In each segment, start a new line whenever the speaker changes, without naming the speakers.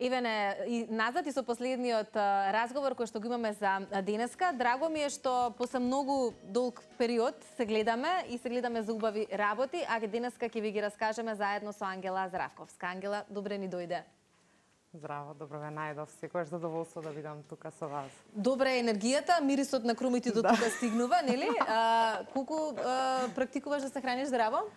Еве и назад и со последниот разговор кој што го имаме за денеска. Драго ми е што после многу долг период се гледаме и се гледаме за убави работи, а денеска ќе ви ги раскажеме заедно со Ангела Здравковска. Ангела, добре ни дојде.
Здраво, добро ве најдов. Секогаш задоволство да бидам тука со вас.
Добра е енергијата, мирисот на крумите до тука стигнува, нели? Колку практикуваш да се храниш здраво?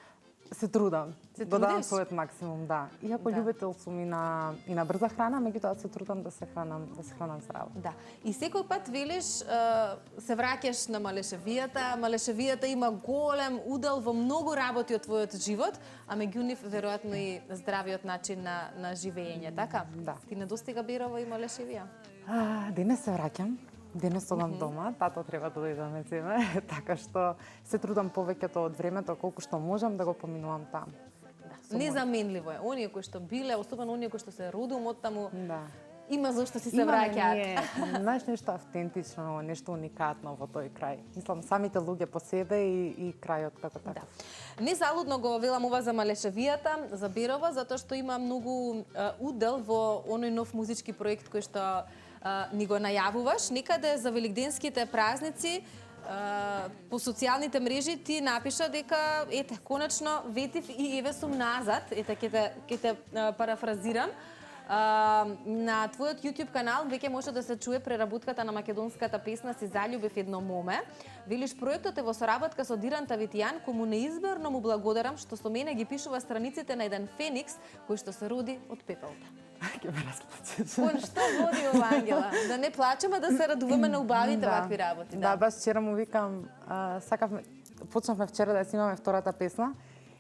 Се трудам.
Се
Додавам
трудиш?
својот максимум, да. Иако љубител сум и на брза храна, меѓутоа се трудам да се хранам здраво.
Да. И секој пат велиш се враќаш на малешевијата. Малешевијата има голем удел во многу работи од твојот живот, а меѓу нив веројатно и здравиот начин на живење, така?
Да.
Ти не достига Бирово и малешевија?
Денес се враќам. Денес одам дома, тато треба да дојде да ме земе, така што се трудам повеќето од времето колку што можам да го поминувам таму.
Да. Незаменливо е. Оние кои што биле, особено оние кои што се родум од таму,
Да.
има зашто си се враќаат.
Знаеш нешто автентично, нешто уникатно во тој крај. Мислам, самите луѓе по себе и крајот како така.
Да. Не залудно го велам ова за малешевијата, за Бирово, затоа што има многу удел во оној нов музички проект кој што ни го најавуваш. Некаде за великденските празници по социјалните мрежи ти напиша дека ете конечно ветив и еве сум назад, ете ќе те парафразирам. На твојот YouTube канал веќе може да се чуе преработката на македонската песна Си заљубив едно моме. Велиш проектот е во соработка со Диран Тавитијан, кому неизборно му благодарам што со мене ги пишува страниците на еден феникс кој што се роди од пепелта.
Ќе ме расплачеш.
Кон што води ова, Ангела? Да не плачеме, да се радуваме на убавите вакви работи.
Да, баш вчера му викам, почнавме вчера да снимаме втората песна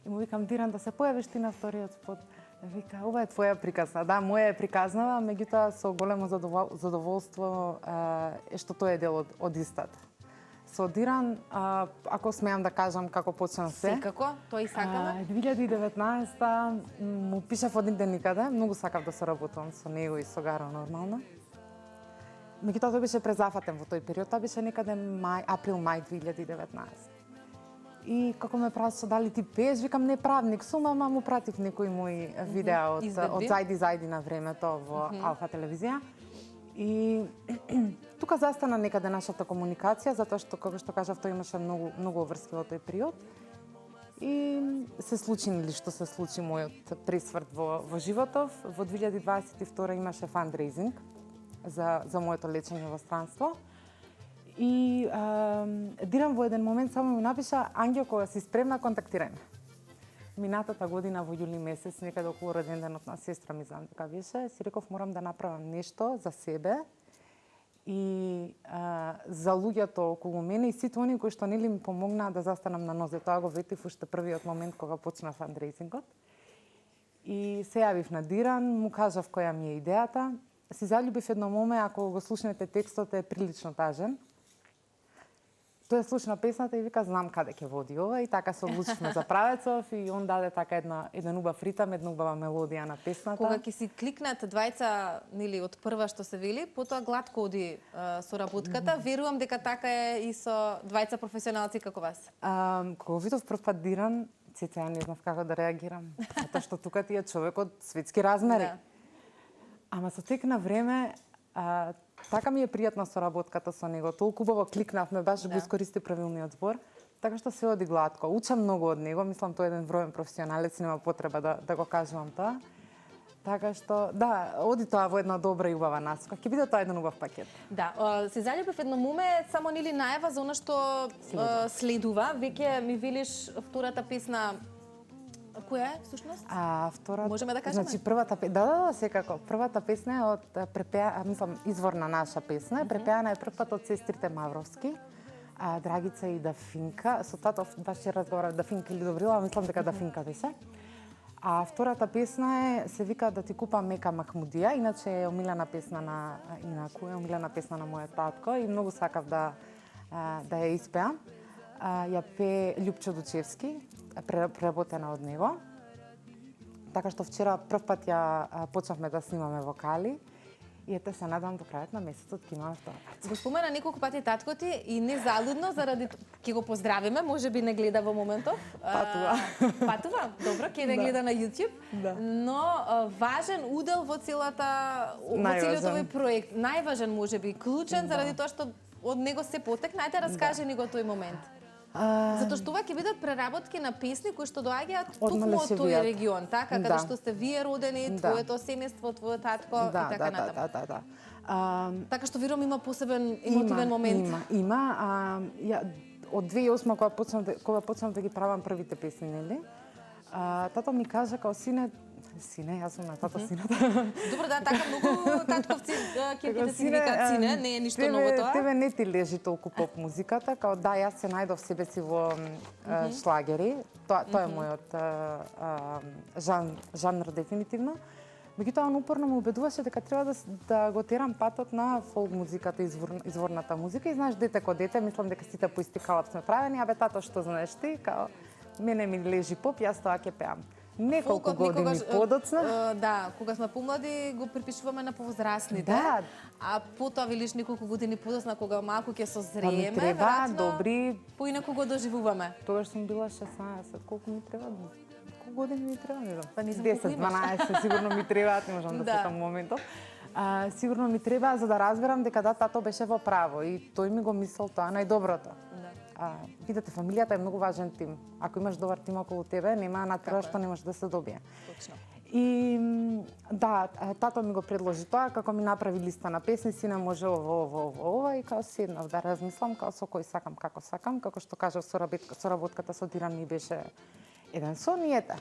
и му викам Диран да се појавиш ти на вториот спот. Вика, ова е твоја приказна. Да, моја е приказнава, меѓутоа со големо задоволство е што тој е дел од истата. Со Диран, ако смеам да кажам како почна се.
Секако, тој сакаме.
2019 му пишав од нигде никаде, многу сакав да соработувам со него и со Гаро нормално. Меѓутоа тој беше презафатен во тој период, тоа беше некаде април-мај 2019. И како ме праша дали ти пееш, викам не правник сум, ама му пратив некои мои видеа од Зајди на времето во Алфа телевизија. И тука застана некаде нашата комуникација, затоа што, како што кажав, тој имаше многу обврски во тој период. И се случи нели што се случи мојот пресврт во животов. Во 2022 имаше фандрейзинг за моето лечење во странство. И Диран во еден момент само ми напиша Ангел, кога си спремна, контактирај ме. Минатата година во јули месец, некаде околу роденденот на сестра ми знам дека беше, си реков морам да направам нешто за себе и за луѓето околу мене и сите оние кои што нели ми помогнаа да застанам на нозе. Тоа го ветив уште првиот момент кога почна фандрейзингот. И се јавив на Диран, му кажав која ми е идејата. Си заљубив едно моме, ако го слушнете текстот е прилично тажен. Тој слушна песната и вика знам каде ќе води ова и така се одлучивме за правецов и он даде така еден убав ритам, една убава мелодија на песната.
Кога ќе си кликнат двајца нели од прва што се вели, потоа гладко оди соработката. Верувам дека така е и со двајца професионалци како вас.
Кога видов прв пат Диран, цеца ја не знав како да реагирам, затоа што тука ти е човек од светски размери.
Да.
Ама со тек на време така ми е пријатна соработката со него. Толку убаво кликнавме, баш го искористи правилниот збор. Така што се оди гладко. Учам многу од него, мислам тој е еден вроен професионалец, нема потреба да го кажувам тоа. Така што, да, оди тоа во една добра и убава насока. Ќе биде тоа еден убав пакет.
Да, се заљубив едно моме, само нели најава за она што следува. Веќе ми велиш втората песна. Која е, всушност?
Втората...
Можеме да кажеме?
Значи, првата песна... Да, секако. Првата песна е од изворна наша песна. Препеана е прв пат од сестрите Мавровски, Драгица и Дафинка. Со тато баш ќе разговарав Дафинка или Добрила, мислам дека Дафинка беше. А втората песна се вика Да ти купам мека Махмудија, иначе е омилена песна на инаку, е омилена песна на мојот татко и многу сакав да ја испеам. Ја пее Љупчо Дучевски, преработена од него. Така што вчера прв пат ја почнавме да снимаме вокали И ете се надам до крајот на месецот ќе имаме втора парче.
Го спомена неколку пати татко ти и не залудно заради ќе го поздравиме, може би не гледа во моментов.
Патува.
Патува, добро, ќе не гледа на YouTube.
Да.
Но важен удел во целиот овој проект, најважен можеби, клучен заради тоа што од него се потекна. Ајде раскажи ни го тој момент. Затоа што ова ќе бидат преработки на песни кои што доаѓаат токму од тој регион, така, каде што сте вие родени, твоето семејство, твојот татко и така натаму.
Да.
Така што верувам има посебен емотивен момент.
Има. Од 2008 кога почнав да ги правам првите песни, нели? Тато ми кажа као сине, јас сум на тато сината.
Добро, да, така многу татковци ќе си викаат сине, не е ништо ново тоа.
Тебе не ти лежи толку поп музиката, као да, јас се најдов себе си во шлагери. Тоа е мојот жанр дефинитивно. Меѓутоа, он упорно ме убедуваше дека треба да го терам патот на фолк музиката, изворната музика. И знаеш, дете ко дете, мислам дека сите по исти калап сме правени. Абе, тато, што знаеш ти? Као, мене ми лежи поп, јас тоа ќе пеам. Неколку години подоцна.
Да, кога сме помлади го припишуваме на повозрастните.
Да.
А потоа велиш неколку години подоцна кога малку ќе созрееме,
треба добри.
Поинаку го доживуваме.
Тогаш сум била 16, колку ми треба? Колку години ми треба, не знам.
Па не знам
10, 12, сигурно ми требаат, не можам да сетам моментот. Сигурно ми треба за да разберам дека да, тато беше во право и тој ми го мислел тоа најдоброто. Видете, фамилијата е многу важен тим. Ако имаш добар тим околу тебе, нема над тоа што не може да се добие.
Точно.
И да, тато ми го предложи тоа, како ми направи листа на песни, сина може ова и као седнав да размислам, као со кој сакам, како што кажав, соработката со Диран ми беше еден сон и ете.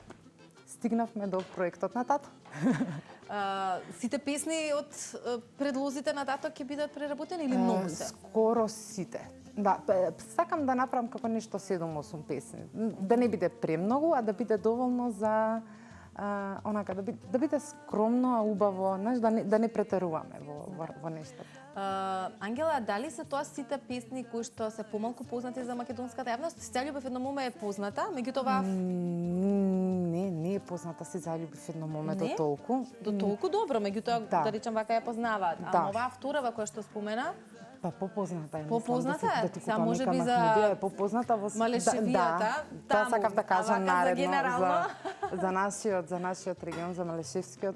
Стигнавме до проектот на тато.
Сите песни од предлозите на тато ќе бидат преработени или многу се?
Скоро сите. Да, сакам да направам како нешто 7-8 песни. Да не биде премногу, а да биде доволно за онака да биде скромно, а убаво, знаеш, да не претеруваме во нешто.
Ангела, дали се тоа сите песни кои што се помалку познати за македонската јавност? Се љубев едно моме е позната, меѓутоа
Не е позната Се заљубив едно моме до толку.
До толку добро, меѓутоа да речам вака ја познаваат. А оваа вторава која што спомена,
па попозната е.
Попозната е? Сега може би
за попозната во
Малешевијата.
Тоа сакав да кажам наредно
за
нашиот регион, за Малешевскиот,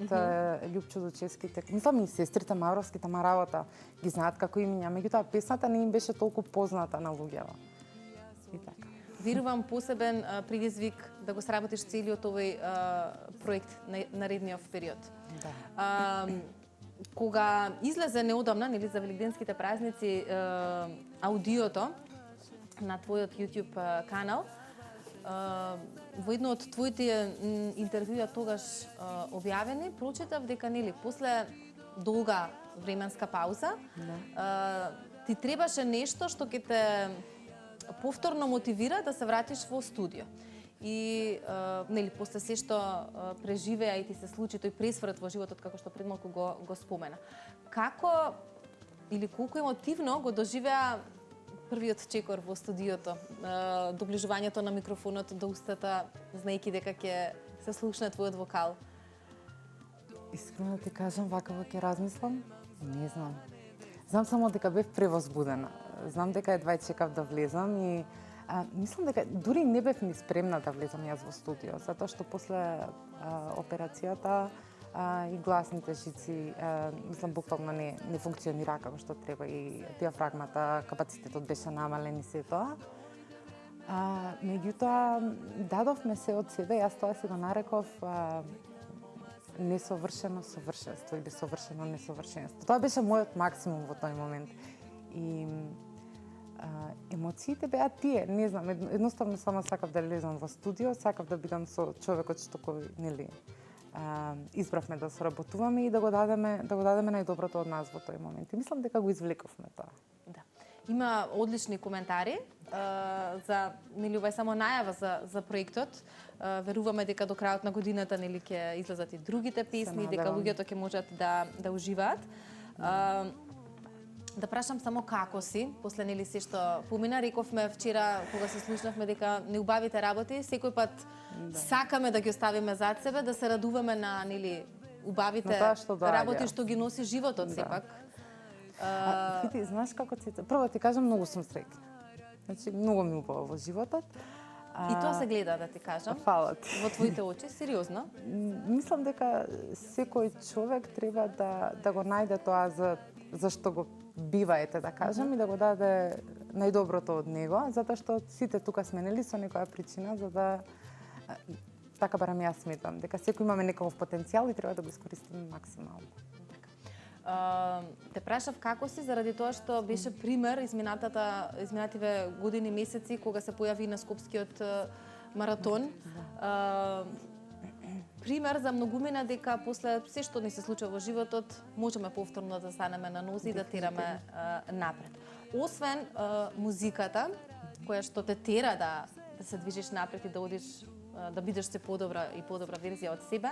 Љупчо Дучевските. Мислам и сестрите Мавровски, тама работа ги знаат како имиња, меѓутоа песната не им беше толку позната на луѓето. И така.
Верувам посебен предизвик да го сработиш целиот овој проект наредниот период.
Да.
Кога излезе неодамна, нели, за великденските празници, аудиото на твојот YouTube канал, во едно од твоите интервјуа тогаш објавени, прочитав дека, нели, после долга временска пауза, ти требаше нешто што ќе те повторно мотивира да се вратиш во студио. И нели после се што преживеа и ти се случи тој пресврт во животот како што пред малку го спомена. Како или колку емотивно го доживеа првиот чекор во студиото, доближувањето на микрофонот до устата, знаејќи дека ќе се слушне твојот вокал?
Искрено ти кажам, вакаво ќе размислам, не знам. Знам само дека бев превозбудена. Знам дека едва чекав да влезам и мислам дека дури не бев ни спремна да влезам јас во студио, затоа што после операцијата и гласните жици, мислам, буквално не функционира како што треба и диафрагмата, капацитетот беше намален и се тоа. Меѓутоа, дадовме се од себе, јас тоа си го нареков несовршено совршенство или совршено несовршенство. Тоа беше мојот максимум во тој момент. И емоциите беа тие, не знам, едноставно само сакав да лезам во студио, сакав да бидам со човекот што кој, нели, избравме да соработуваме и да го дадеме најдоброто од нас во тој момент. И мислам дека го извлековме тоа.
Да. Има одлични коментари за, нели, ова е само најава за проектот. Веруваме дека до крајот на годината, нели, ќе излезат и другите песни, дека луѓето ќе можат да уживаат. Да прашам само како си, после, нели, се што помина, рековме вчера кога се слушнавме дека неубавите работи секој пат сакаме да ги оставиме зад себе, да се радуваме на, нели, убавите
на тоа што доаѓа.
работи што ги носи животот сепак.
Ти знаеш како прво ти кажам, многу сум среќна. Значи, многу ми убаво во животот.
И тоа се гледа, да ти кажам.
Фала ти.
Во твоите очи, сериозно.
Мислам дека секој човек треба да го најде тоа за што го биваете, да кажам, и да го даде најдоброто од него, затоа што сите тука сме нели со некоја причина, за да така барам јас сметам, дека секој имаме некаков потенцијал и треба да го искористиме максимално.
Те прашав како си заради тоа што беше пример изминативе години, месеци, кога се појави на Скопскиот маратон. Пример за многумина дека после се што ни се случува во животот, можеме повторно да станеме на нозе и да тераме напред. Освен музиката, која што те тера да се движиш напред и да одиш, да бидеш се подобра и подобра верзија од себе,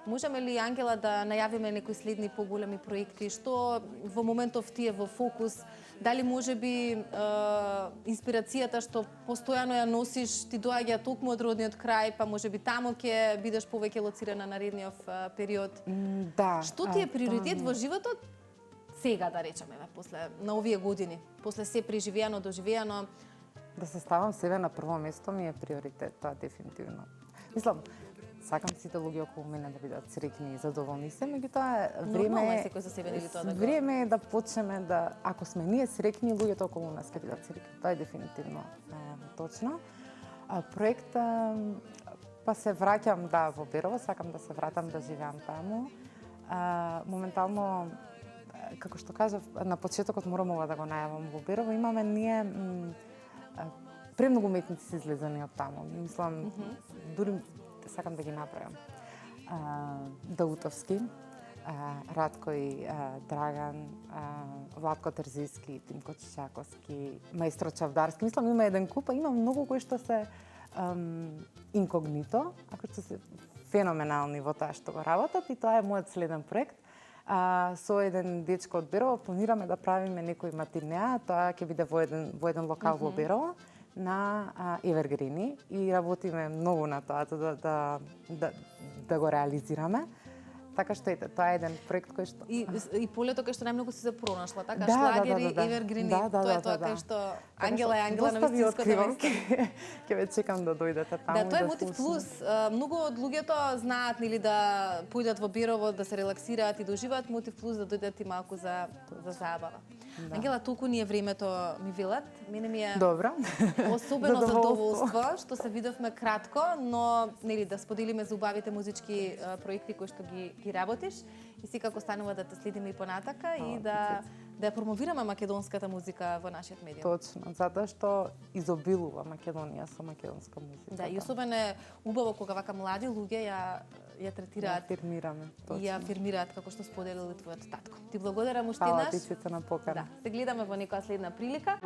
можеме ли, Ангела, да најавиме некои следни поголеми проекти, што во моментов ти е во фокус? Дали можеби инспирацијата што постојано ја носиш ти доаѓа токму од родниот крај, па можеби таму ќе бидеш повеќе лоцирана наредниот период?
Да.
Што ти е приоритет во животот сега, да речеме, после на овие години, после се преживеано, доживеано?
Да се ставам себе на прво место ми е приоритет, тоа дефинитивно. Мислам, сакам сите луѓе околу мене да бидат среќни и задоволни се, меѓутоа
време е секој за себе нели тоа да го.
Време е да почнеме да, ако сме ние среќни, луѓето околу нас ќе бидат среќни. Тоа е дефинитивно точно. Проект па се враќам во Берово, сакам да се вратам да живеам таму. Моментално, како што кажав, на почетокот морам ова да го најавам во Берово, имаме ние премногу уметници се излезани од таму. Мислам, дури сакам да ги направам. Даутовски, Радко и Драган, Владко Терзијски, Тимко Чичаковски, Маестро Чавдарски. Мислам, има еден куп, а има многу кои што се инкогнито, а кои што се феноменални во тоа што го работат, и тоа е мојот следен проект. Со еден дечко од Берово планираме да правиме некој матинеа, тоа ќе биде во еден локал во Берово, на Евергрини, и работиме многу на тоа да го реализираме. Така што ете, тоа е еден проект кој што
и полето кај што најмногу си се пронашла, така,
Да,
шлагери,
да.
Евергрини,
Да,
тоа е тоа кај што Ангела е Ангела на вистинското место.
Ќе ве чекам да дојдете таму.
Да, тоа е Мотив Плюс. Многу од луѓето знаат нели да појдат во Берово, да се релаксираат и да уживаат. Мотив Плюс да дојдат и малку за забава. Ангела, толку ни е времето ми велат. Мене ми е
Добро.
особено задоволство што се видовме кратко, но нели да споделиме за убавите музички проекти кои што ги работиш, и секако станува да те следиме и понатака и да ја промовираме македонската музика во нашиот медиум.
Точно, затоа што изобилува Македонија со македонска музика.
Да, и особено е убаво кога вака млади луѓе ја третираат и ја афирмираат, како што споделил и твојот татко. Ти благодарам уште еднаш.
Фала ти, Цвета, на покана.
Да, се гледаме во некоја следна прилика.